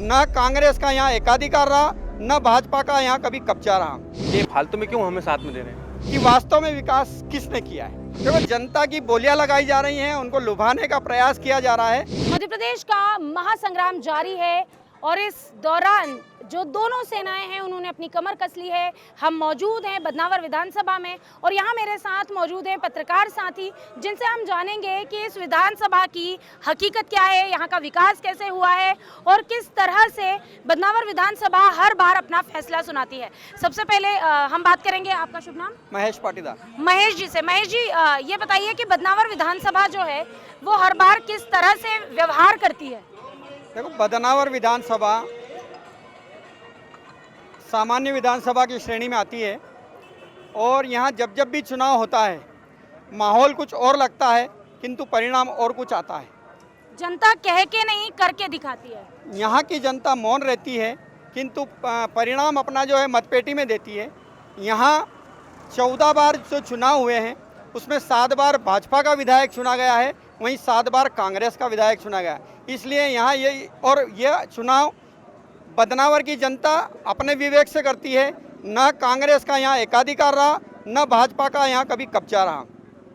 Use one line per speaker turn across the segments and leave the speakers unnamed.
न कांग्रेस का यहाँ एकाधिकार रहा, न भाजपा का यहाँ कभी कब्जा रहा।
ये फालतू में क्यों हमें साथ में दे रहे हैं?
कि वास्तव में विकास किसने किया है? देखो, जनता की बोलियां लगाई जा रही हैं, उनको लुभाने का प्रयास किया जा रहा है।
मध्य प्रदेश का महासंग्राम जारी है और इस दौरान जो दोनों सेनाएं हैं उन्होंने अपनी कमर कस ली है। हम मौजूद हैं बदनावर विधानसभा में और यहाँ मेरे साथ मौजूद हैं पत्रकार साथी, जिनसे हम जानेंगे कि इस विधानसभा की हकीकत क्या है, यहाँ का विकास कैसे हुआ है और किस तरह से बदनावर विधानसभा हर बार अपना फैसला सुनाती है। सबसे पहले हम बात करेंगे, आपका शुभ नाम?
महेश पाटीदार।
महेश जी से। महेश जी, ये बताइए कि बदनावर विधानसभा जो है वो हर बार किस तरह से व्यवहार करती है?
देखो, बदनावर विधानसभा सामान्य विधानसभा की श्रेणी में आती है और यहाँ जब जब भी चुनाव होता है माहौल कुछ और लगता है, किंतु परिणाम और कुछ आता है।
जनता कह के नहीं करके दिखाती है।
यहाँ की जनता मौन रहती है, किंतु परिणाम अपना जो है मतपेटी में देती है। यहाँ 14 बार जो चुनाव हुए हैं उसमें 7 बार भाजपा का विधायक चुना गया है, वहीं 7 बार कांग्रेस का विधायक चुना गया है। इसलिए यहाँ ये चुनाव बदनावर की जनता अपने विवेक से करती है। न कांग्रेस का यहाँ एकाधिकार रहा, न भाजपा का यहाँ कभी कब्जा रहा।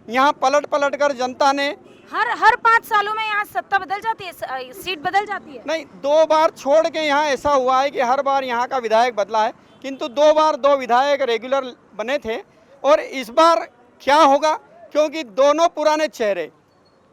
यहाँ पलट पलट कर जनता ने
हर 5 सालों में यहाँ सत्ता बदल जाती है, सीट बदल जाती है।
नहीं, 2 बार छोड़ के यहाँ ऐसा हुआ है कि हर बार यहाँ का विधायक बदला है, किंतु 2 बार 2 विधायक रेगुलर बने थे। और इस बार क्या होगा, क्योंकि दोनों पुराने चेहरे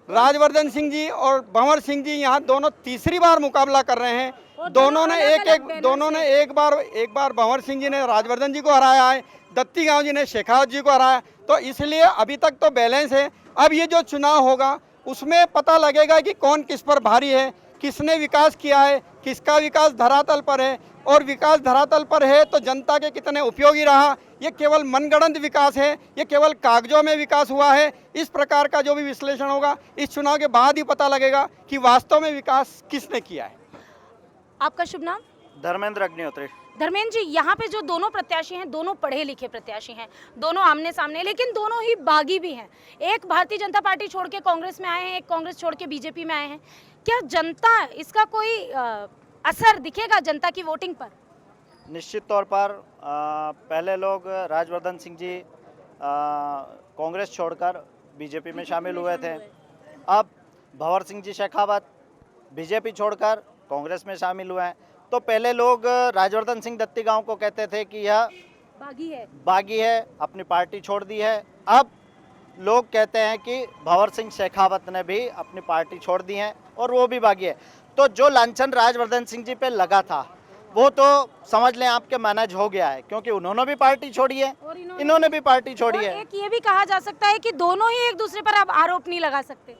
राजवर्धन सिंह जी और भंवर सिंह जी यहाँ दोनों तीसरी बार मुकाबला कर रहे हैं। दोनों ने एक बार भंवर सिंह जी ने राजवर्धन जी को हराया है, दत्ती गांव जी ने शेखावत जी को हराया। तो इसलिए अभी तक तो बैलेंस है। अब ये जो चुनाव होगा उसमें पता लगेगा कि कौन किस पर भारी है, किसने विकास किया है, किसका विकास धरातल पर है। और विकास धरातल पर है तो जनता के कितने उपयोगी रहा। ये केवल मनगढ़ंत विकास है, ये केवल कागजों में विकास हुआ है। इस प्रकार का जो भी विश्लेषण होगा इस चुनाव के बाद ही पता लगेगा कि वास्तव में विकास किसने किया है।
आपका शुभ नाम?
धर्मेंद्र अग्निहोत्री।
धर्मेंद्र जी, यहाँ पे जो दोनों प्रत्याशी हैं, दोनों पढ़े लिखे प्रत्याशी हैं, दोनों आमने सामने, लेकिन दोनों ही बागी भी हैं। एक भारतीय जनता पार्टी छोड़ के कांग्रेस में आए हैं, एक कांग्रेस छोड़ के बीजेपी में आए हैं। क्या जनता इसका कोई असर दिखेगा जनता की वोटिंग पर?
निश्चित तौर पर पहले लोग राजवर्धन सिंह जी कांग्रेस छोड़कर बीजेपी में शामिल हुए थे। अब भंवर सिंह जी शेखावत बीजेपी छोड़कर कांग्रेस में शामिल हुए हैं। तो पहले लोग राजवर्धन सिंह दत्ती गांव को कहते थे कि यह बागी है, अपनी पार्टी छोड़ दी है। अब लोग कहते हैं कि भंवर सिंह शेखावत ने भी अपनी पार्टी छोड़ दी है और वो भी बागी है। तो जो लांछन राजवर्धन सिंह जी पे लगा था वो तो समझ लें आपके मैनेज हो गया है, क्योंकि उन्होंने भी पार्टी छोड़ी है, इन्होंने भी पार्टी छोड़ी है।
एक ये भी कहा जा सकता है कि दोनों ही एक दूसरे पर अब आरोप नहीं लगा सकते।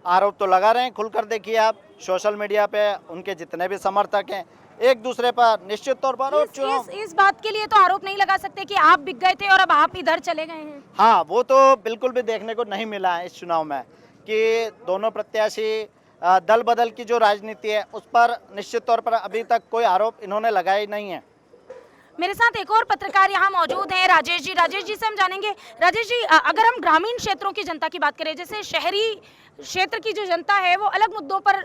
आरोप तो लगा रहे हैं, खुलकर देखिए आप सोशल मीडिया पे उनके जितने भी समर्थक हैं एक दूसरे पर निश्चित तौर पर
इस बात के लिए तो आरोप नहीं लगा सकते कि आप बिक गए थे और अब आप इधर चले गए हैं।
हाँ, वो तो बिल्कुल भी देखने को नहीं मिला है इस चुनाव में कि दोनों प्रत्याशी दल बदल की जो राजनीति है उस पर निश्चित तौर पर अभी तक कोई आरोप इन्होंने लगाए नहीं है।
मेरे साथ एक और पत्रकार यहाँ मौजूद हैं, राजेश जी। राजेश जी से हम जानेंगे, राजेश जी, अगर हम ग्रामीण क्षेत्रों की जनता की बात करें, जैसे शहरी क्षेत्र की जो जनता है वो अलग मुद्दों पर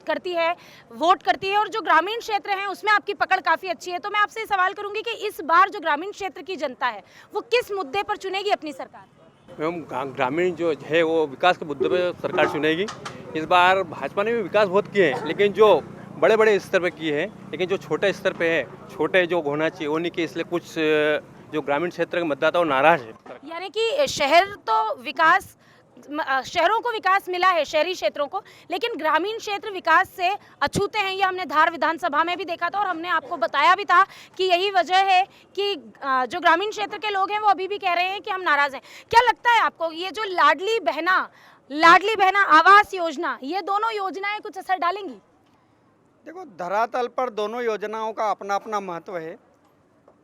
करती है, वोट करती है, और जो ग्रामीण क्षेत्र हैं उसमें आपकी पकड़ काफ़ी अच्छी है। तो मैं आपसे सवाल करूंगी कि इस बार जो ग्रामीण क्षेत्र की जनता है वो किस मुद्दे पर चुनेगी अपनी सरकार?
ग्रामीण जो है वो विकास के मुद्दे पे सरकार चुनेगी। इस बार भाजपा ने भी विकास बहुत किए हैं, लेकिन जो बड़े बड़े स्तर पे किए हैं, लेकिन जो छोटे स्तर पे है, छोटे जो होना चाहिए वो नहीं किए। इसलिए कुछ जो ग्रामीण क्षेत्र के मतदाता वो नाराज है।
यानी कि शहरों को विकास मिला है, शहरी क्षेत्रों को, लेकिन ग्रामीण क्षेत्र विकास से अछूते हैं। ये हमने धार विधानसभा में भी देखा था और हमने आपको बताया भी था कि यही वजह है कि जो ग्रामीण क्षेत्र के लोग हैं वो अभी भी कह रहे हैं कि हम नाराज हैं। क्या लगता है आपको ये जो लाडली बहना आवास योजना, ये दोनों योजनाएं कुछ असर डालेंगी?
देखो, धरातल पर दोनों योजनाओं का अपना अपना महत्व है।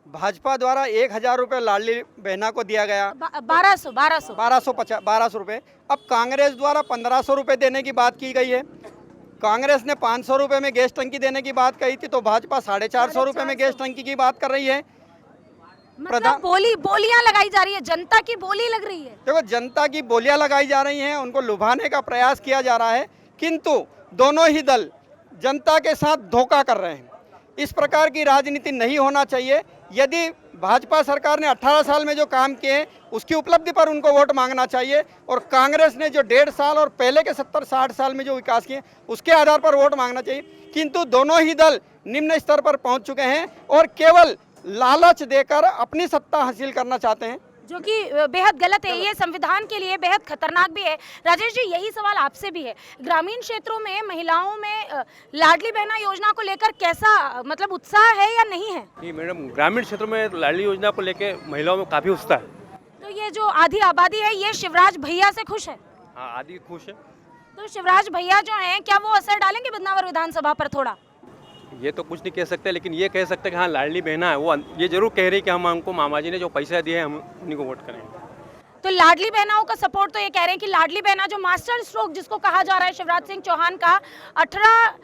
भाजपा द्वारा 1000 रुपये लाडली बहना को दिया गया, 1250 रुपये। अब कांग्रेस द्वारा 1500 रुपये देने की बात की गई है। कांग्रेस ने 500 रुपये में गैस टंकी देने की बात कही थी, तो भाजपा 450 रुपये में गैस टंकी की बात कर रही है।
मतलब बोलियां लगाई जा रही है, जनता की बोली लग रही है।
देखो, जनता की बोलियां लगाई जा रही हैं, उनको लुभाने का प्रयास किया जा रहा है, किंतु दोनों ही दल जनता के साथ धोखा कर रहे हैं। इस प्रकार की राजनीति नहीं होना चाहिए। यदि भाजपा सरकार ने 18 साल में जो काम किए हैं उसकी उपलब्धि पर उनको वोट मांगना चाहिए, और कांग्रेस ने जो 1.5 साल और पहले के 70-60 साल में जो विकास किए उसके आधार पर वोट मांगना चाहिए। किंतु दोनों ही दल निम्न स्तर पर पहुंच चुके हैं और केवल लालच देकर अपनी सत्ता हासिल करना चाहते हैं,
जो कि बेहद गलत है। ये संविधान के लिए बेहद खतरनाक भी है। राजेश जी, यही सवाल आपसे भी है, ग्रामीण क्षेत्रों में महिलाओं में लाडली बहना योजना को लेकर कैसा मतलब उत्साह है या नहीं है?
जी मैडम, ग्रामीण क्षेत्रों में लाडली योजना को लेके महिलाओं में काफ़ी उत्साह है।
तो ये जो आधी आबादी है ये शिवराज भैया से खुश है?
हाँ, आदि खुश है।
तो शिवराज भैया जो हैं क्या वो असर डालेंगे बदनावर विधानसभा पर थोड़ा?
ये तो कुछ नहीं कह सकते, लेकिन ये कह सकते कि हाँ लाडली बहना है, वो ये जरूर कह रही कि हम हमको मामा जी ने जो पैसे दिए हम उन्हीं को वोट करेंगे।
तो लाडली बहनाओं का सपोर्ट तो ये कह रहे हैं कि लाडली बहना जो मास्टर स्ट्रोक जिसको कहा जा रहा है शिवराज सिंह चौहान का, 18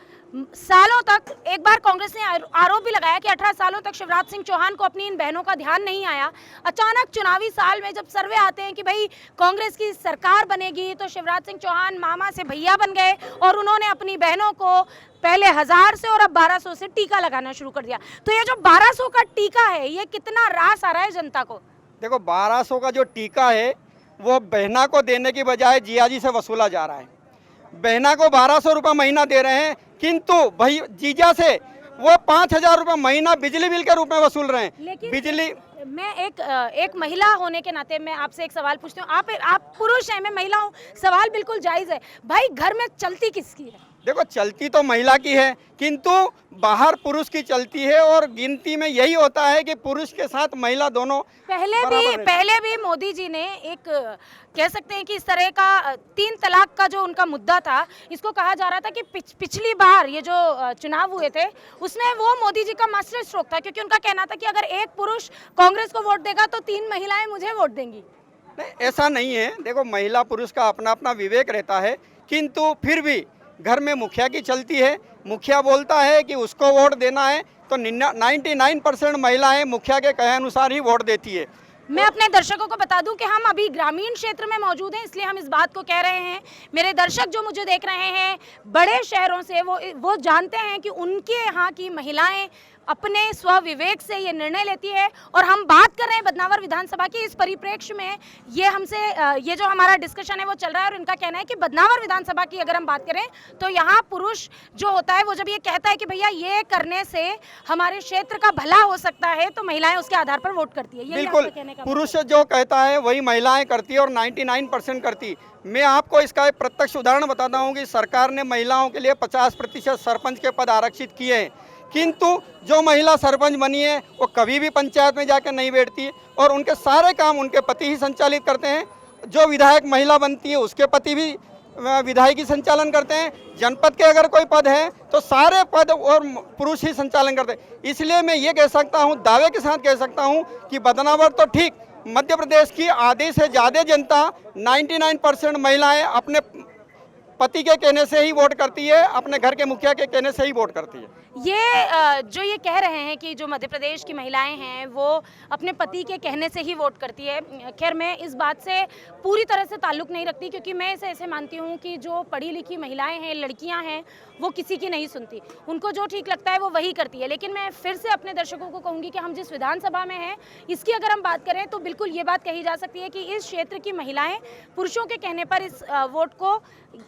सालों तक, एक बार कांग्रेस ने आरोप भी लगाया कि 18 सालों तक शिवराज सिंह चौहान को अपनी इन बहनों का ध्यान नहीं आया। अचानक चुनावी साल में जब सर्वे आते हैं कि भाई कांग्रेस की सरकार बनेगी, तो शिवराज सिंह चौहान मामा से भैया बन गए और उन्होंने अपनी बहनों को पहले 1000 से और अब 1200 से टीका लगाना शुरू कर दिया। तो ये जो 1200 का टीका है ये कितना रास आ रहा है जनता को?
देखो 1200 का जो टीका है वो बहना को देने की बजाय जियाजी से वसूला जा रहा है। बहना को 1200 रुपये महीना दे रहे हैं, किंतु भाई जीजा से वो 5000 रुपये महीना बिजली बिल के रूप में वसूल रहे हैं।
लेकिन
बिजली
मैं एक महिला होने के नाते मैं आपसे एक सवाल पूछती हूँ, आप पुरुष हैं, मैं महिला हूँ, सवाल बिल्कुल जायज़ है। भाई घर में चलती किसकी है?
देखो चलती तो महिला की है, किंतु बाहर पुरुष की चलती है, और गिनती में यही होता है कि पुरुष के साथ महिला दोनों
पहले भी मोदी जी ने एक कह सकते हैं कि इस तरह का 3 तलाक का जो उनका मुद्दा था, इसको कहा जा रहा था कि पिछली बार ये जो चुनाव हुए थे उसमें वो मोदी जी का मास्टर स्ट्रोक था, क्योंकि उनका कहना था कि अगर एक पुरुष कांग्रेस को वोट देगा तो 3 महिलाएं मुझे वोट देंगी।
नहीं, ऐसा नहीं है। देखो महिला पुरुष का अपना अपना विवेक रहता है, किंतु फिर भी घर में मुखिया की चलती है। मुखिया बोलता है कि उसको वोट देना है तो 99% महिलाएं मुखिया के कहे अनुसार ही वोट देती है।
मैं अपने दर्शकों को बता दूं कि हम अभी ग्रामीण क्षेत्र में मौजूद हैं, इसलिए हम इस बात को कह रहे हैं। मेरे दर्शक जो मुझे देख रहे हैं बड़े शहरों से, वो जानते हैं कि उनके यहाँ की महिलाएं अपने स्वविवेक से ये निर्णय लेती है। और हम बात कर रहे हैं बदनावर विधानसभा की, इस परिप्रेक्ष्य में ये हमसे ये जो हमारा डिस्कशन है वो चल रहा है, और इनका कहना है कि बदनावर विधानसभा की अगर हम बात करें तो यहाँ पुरुष जो होता है वो जब ये कहता है कि भैया ये करने से हमारे क्षेत्र का भला हो सकता है, तो महिलाएं उसके आधार पर वोट करती है।
बिल्कुल, पुरुष जो कहता है वही महिलाएं करती है और 99% करती। मैं आपको इसका एक प्रत्यक्ष उदाहरण बताता हूँ कि सरकार ने महिलाओं के लिए 50% सरपंच के पद आरक्षित किए हैं, किंतु जो महिला सरपंच बनी है वो कभी भी पंचायत में जाकर नहीं बैठती, और उनके सारे काम उनके पति ही संचालित करते हैं। जो विधायक महिला बनती है उसके पति भी विधायकी संचालन करते हैं। जनपद के अगर कोई पद है तो सारे पद और पुरुष ही संचालन करते हैं। इसलिए मैं ये कह सकता हूँ, दावे के साथ कह सकता हूँ कि बदनावर तो ठीक, मध्य प्रदेश की आधी से ज़्यादा जनता 99% महिलाएं अपने पति के कहने से ही वोट करती है, अपने घर के मुखिया के कहने से ही वोट करती है।
ये जो ये कह रहे हैं कि जो मध्य प्रदेश की महिलाएं हैं वो अपने पति के कहने से ही वोट करती है, खैर मैं इस बात से पूरी तरह से ताल्लुक़ नहीं रखती, क्योंकि मैं इसे ऐसे मानती हूँ कि जो पढ़ी लिखी महिलाएं हैं, लड़कियां हैं, वो किसी की नहीं सुनती, उनको जो ठीक लगता है वो वही करती है। लेकिन मैं फिर से अपने दर्शकों को कहूँगी कि हम जिस विधानसभा में हैं इसकी अगर हम बात करें तो बिल्कुल ये बात कही जा सकती है कि इस क्षेत्र की महिलाएँ पुरुषों के कहने पर इस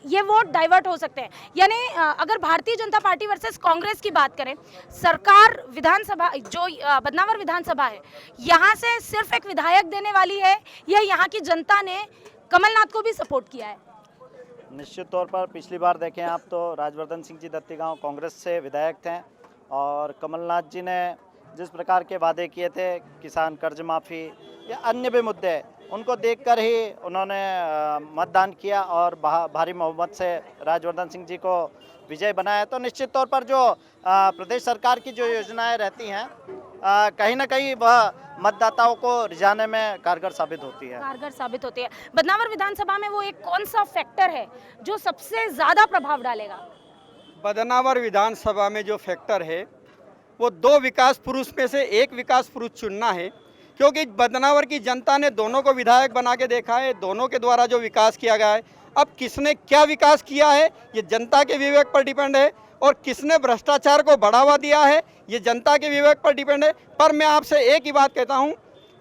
ये वोट डाइवर्ट हो सकते हैं। यानी अगर भारतीय जनता पार्टी वर्सेस कांग्रेस की बात करें, सरकार विधानसभा जो बदनावर विधानसभा है यहाँ से सिर्फ एक विधायक देने वाली है या यहाँ की जनता ने कमलनाथ को भी सपोर्ट किया है?
निश्चित तौर पर पिछली बार देखें आप तो राजवर्धन सिंह जी दत्तीगांव कांग्रेस से विधायक थे, और कमलनाथ जी ने जिस प्रकार के वादे किए थे, किसान कर्ज माफ़ी या अन्य भी मुद्दे, उनको देखकर ही उन्होंने मतदान किया और भारी बहुमत से राजवर्धन सिंह जी को विजय बनाया। तो निश्चित तौर पर जो प्रदेश सरकार की जो योजनाएं रहती हैं कहीं ना कहीं वह मतदाताओं को रिझाने में कारगर साबित होती है।
बदनावर विधानसभा में वो एक कौन सा फैक्टर है जो सबसे ज़्यादा प्रभाव डालेगा?
बदनावर विधानसभा में जो फैक्टर है वो 2 विकास पुरुष में से एक विकास पुरुष चुनना है, क्योंकि बदनावर की जनता ने दोनों को विधायक बना के देखा है, दोनों के द्वारा जो विकास किया गया है। अब किसने क्या विकास किया है ये जनता के विवेक पर डिपेंड है। और किसने भ्रष्टाचार को बढ़ावा दिया है, ये जनता के विवेक पर डिपेंड है। पर मैं आपसे एक ही बात कहता हूँ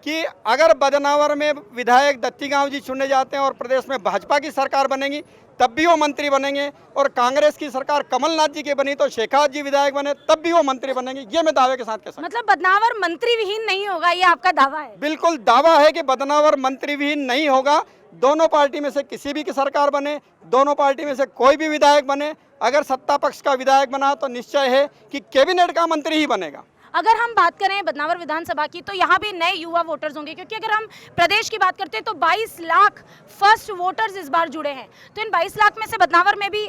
कि अगर बदनावर में विधायक दत्तीगांव जी चुने जाते हैं और प्रदेश में भाजपा की सरकार बनेगी तब भी वो मंत्री बनेंगे, और कांग्रेस की सरकार कमलनाथ जी की बनी तो शेखावत जी विधायक बने तब भी वो मंत्री बनेंगे। ये मैं दावे के साथ कह सकता हूं।
मतलब बदनावर मंत्री विहीन नहीं होगा, ये आपका दावा है?
बिल्कुल दावा है कि बदनावर मंत्री विहीन नहीं होगा। दोनों पार्टी में से किसी भी की सरकार बने, दोनों पार्टी में से कोई भी विधायक बने, अगर सत्ता पक्ष का विधायक बना तो निश्चय है कि कैबिनेट का मंत्री ही बनेगा।
अगर हम बात करें बदनावर विधानसभा की तो यहाँ भी नए युवा वोटर्स होंगे, क्योंकि अगर हम प्रदेश की बात करते हैं तो 22 लाख फर्स्ट वोटर्स इस बार जुड़े हैं। तो इन 22 लाख में से बदनावर में भी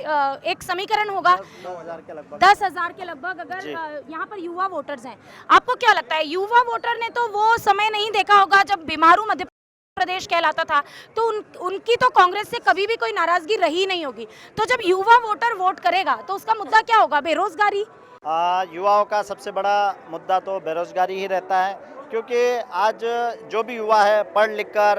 एक समीकरण होगा 10,000 के लगभग अगर यहाँ पर युवा वोटर्स हैं। आपको क्या लगता है, युवा वोटर ने तो वो समय नहीं देखा होगा जब बीमारू मध्य प्रदेश कहलाता था, तो उनकी तो कांग्रेस से कभी भी कोई नाराजगी रही नहीं होगी। तो जब युवा वोटर वोट करेगा तो उसका मुद्दा क्या होगा? बेरोजगारी?
युवाओं का सबसे बड़ा मुद्दा तो बेरोजगारी ही रहता है, क्योंकि आज जो भी युवा है पढ़ लिख कर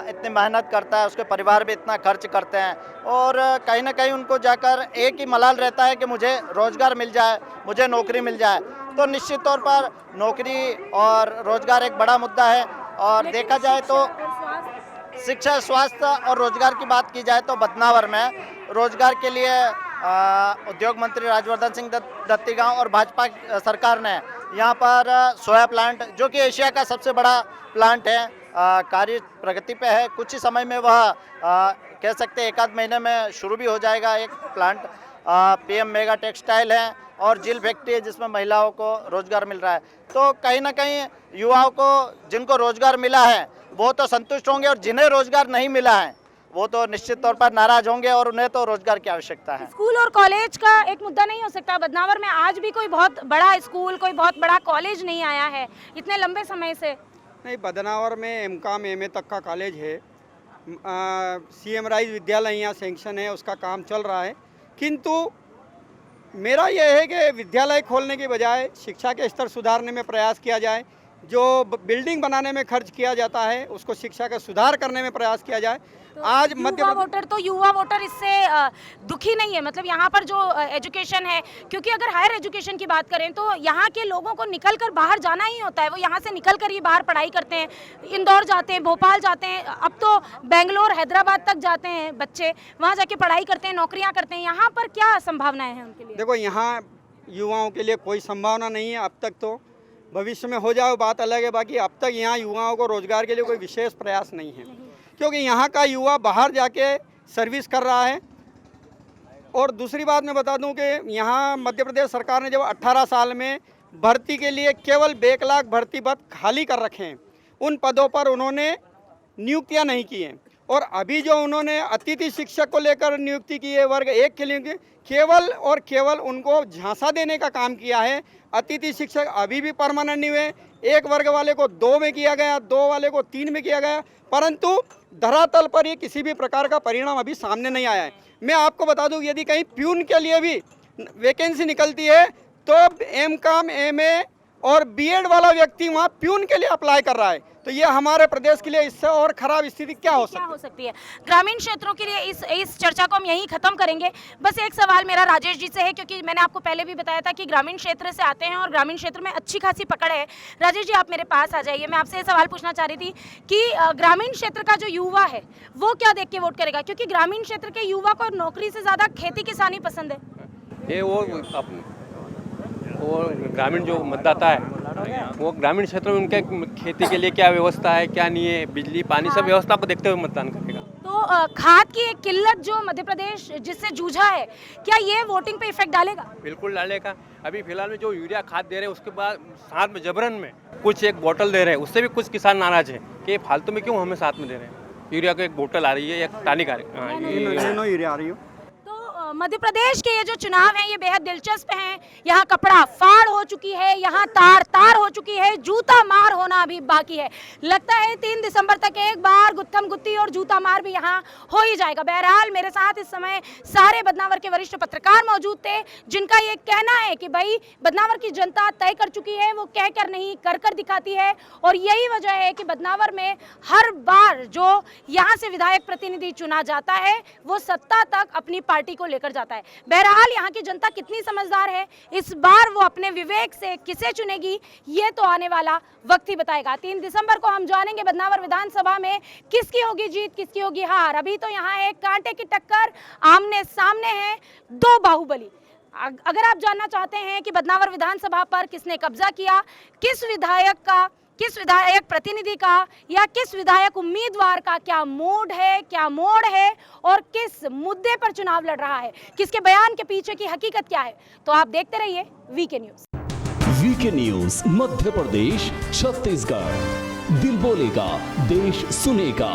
इतनी मेहनत करता है, उसके परिवार भी इतना खर्च करते हैं और कहीं ना कहीं उनको जाकर एक ही मलाल रहता है कि मुझे रोज़गार मिल जाए, मुझे नौकरी मिल जाए। तो निश्चित तौर पर नौकरी और रोज़गार एक बड़ा मुद्दा है। और देखा जाए तो शिक्षा, स्वास्थ्य और रोजगार की बात की जाए तो बदनावर में रोजगार के लिए उद्योग मंत्री राजवर्धन सिंह दत्तीगांव और भाजपा सरकार ने यहाँ पर सोया प्लांट, जो कि एशिया का सबसे बड़ा प्लांट है, कार्य प्रगति पे है। कुछ ही समय में वह कह सकते हैं 1 आध महीने में शुरू भी हो जाएगा एक प्लांट। पीएम मेगा टेक्सटाइल है और जिल फैक्ट्री है जिसमें महिलाओं को रोजगार मिल रहा है। तो कहीं ना कहीं युवाओं को जिनको रोजगार मिला है वो तो संतुष्ट होंगे, और जिन्हें रोजगार नहीं मिला है वो तो निश्चित तौर पर नाराज होंगे, और उन्हें तो रोजगार की आवश्यकता है।
स्कूल और कॉलेज का एक मुद्दा नहीं हो सकता? बदनावर में आज भी कोई बहुत बड़ा स्कूल, कोई बहुत बड़ा कॉलेज नहीं आया है इतने लंबे समय से।
नहीं, बदनावर में MCOM MA तक का कॉलेज है। CM राइज विद्यालय यहाँ सेंक्शन है, उसका काम चल रहा है। किंतु मेरा यह है कि विद्यालय खोलने की बजाय शिक्षा के स्तर सुधारने में प्रयास किया जाए। जो बिल्डिंग बनाने में खर्च किया जाता है उसको शिक्षा का सुधार करने में प्रयास किया जाए।
तो
आज
युवा वोटर इससे दुखी नहीं है, मतलब यहाँ पर जो एजुकेशन है, क्योंकि अगर हायर एजुकेशन की बात करें तो यहाँ के लोगों को निकल कर बाहर जाना ही होता है। वो यहाँ से निकल कर ही बाहर पढ़ाई करते हैं, इंदौर जाते हैं, भोपाल जाते हैं, अब तो बेंगलोर, हैदराबाद तक जाते हैं बच्चे, वहाँ जाके पढ़ाई करते हैं, नौकरियाँ करते हैं। यहाँ पर क्या संभावनाएं हैं उनके लिए?
देखो, यहाँ युवाओं के लिए कोई संभावना नहीं है अब तक। तो भविष्य में हो जाए बात अलग है, बाकी अब तक यहाँ युवाओं को रोजगार के लिए कोई विशेष प्रयास नहीं है, क्योंकि यहाँ का युवा बाहर जाके सर्विस कर रहा है। और दूसरी बात मैं बता दूं कि यहाँ मध्य प्रदेश सरकार ने जब 18 साल में भर्ती के लिए केवल 1 लाख भर्ती पद खाली कर रखे हैं, उन पदों पर उन्होंने नियुक्तियाँ नहीं की हैं। और अभी जो उन्होंने अतिथि शिक्षक को लेकर नियुक्ति की है वर्ग 1 के लिए, केवल और केवल उनको झांसा देने का काम किया है। अतिथि शिक्षक अभी भी परमानेंट नहीं हुए। 1 वर्ग वाले को 2 में किया गया, 2 वाले को 3 में किया गया, परंतु धरातल पर ये किसी भी प्रकार का परिणाम अभी सामने नहीं आया है। मैं आपको बता दूं, यदि कहीं प्यून के लिए भी वैकेंसी निकलती है तो MCOM MA और BEd वाला व्यक्ति वहाँ प्यून के लिए अप्लाई कर रहा है। तो ये हमारे प्रदेश के लिए इससे और खराब स्थिति क्या हो सकती है?
ग्रामीण क्षेत्रों के लिए इस चर्चा को हम यहीं खत्म करेंगे। बस एक सवाल मेरा राजेश जी से है, क्योंकि मैंने आपको पहले भी बताया था कि ग्रामीण क्षेत्र से आते हैं और ग्रामीण क्षेत्र में अच्छी खासी पकड़ है। राजेश जी, आप मेरे पास आ जाइए। मैं आपसे ये सवाल पूछना चाह रही थी कि ग्रामीण क्षेत्र का जो युवा है वो क्या देख के वोट करेगा? क्योंकि ग्रामीण क्षेत्र के युवा को नौकरी से ज़्यादा खेती किसानी पसंद है।
ये वो ग्रामीण जो मतदाता है वो ग्रामीण क्षेत्र में उनके खेती के लिए क्या व्यवस्था है, क्या नहीं है, बिजली पानी सब व्यवस्था को देखते हुए मतदान करेगा।
तो खाद की एक किल्लत जो मध्य प्रदेश जिससे जूझा है, क्या ये वोटिंग पे इफेक्ट डालेगा? बिल्कुल
डालेगा। अभी फिलहाल में जो यूरिया खाद दे रहे हैं उसके बाद साथ में जबरन में कुछ एक बोतल दे रहे हैं, उससे भी कुछ किसान नाराज है कि फालतू में क्यों हमें साथ में दे रहे हैं। यूरिया को एक बोतल आ रही है, एक टानिक आ रही है।
मध्य प्रदेश के ये जो चुनाव हैं ये बेहद दिलचस्प हैं। यहाँ कपड़ा फाड़ हो हो चुकी है, यहाँ तार तार हो चुकी है, जूता मार होना अभी बाकी है। लगता है 3 दिसंबर तक एक बार गुत्थम गुत्ती और जूता मार भी यहाँ हो ही जाएगा। बहरहाल मेरे साथ इस समय सारे बदनावर के वरिष्ठ पत्रकार मौजूद थे, जिनका ये कहना है कि भाई बदनावर की जनता तय कर चुकी है, वो कह कर नहीं कर कर दिखाती है, और यही वजह है कि बदनावर में हर बार जो यहाँ से विधायक प्रतिनिधि चुना जाता है वो सत्ता तक अपनी पार्टी को लेकर जाता है। बहरहाल यहाँ की जनता कितनी समझदार है, इस बार वो अपने विवेक से किसे चुनेगी ये तो आने वाला वक्त ही बताएगा। 3 दिसंबर को हम जानेंगे बदनावर विधानसभा में किसकी होगी जीत, किसकी होगी हार। अभी तो यहाँ एक कांटे की टक्कर आमने सामने है, 2 बाहुबली। अगर आप जानना चाहते हैं कि बदनावर विधानसभा पर किसने कब्जा किया, किस विधायक प्रतिनिधि का या किस विधायक उम्मीदवार का क्या मूड है, क्या मोड़ है और किस मुद्दे पर चुनाव लड़ रहा है, किसके बयान के पीछे की हकीकत क्या है, तो आप देखते रहिए VK news.
VK news Madhya Pradesh Chhattisgarh, दिल बोलेगा देश सुनेगा।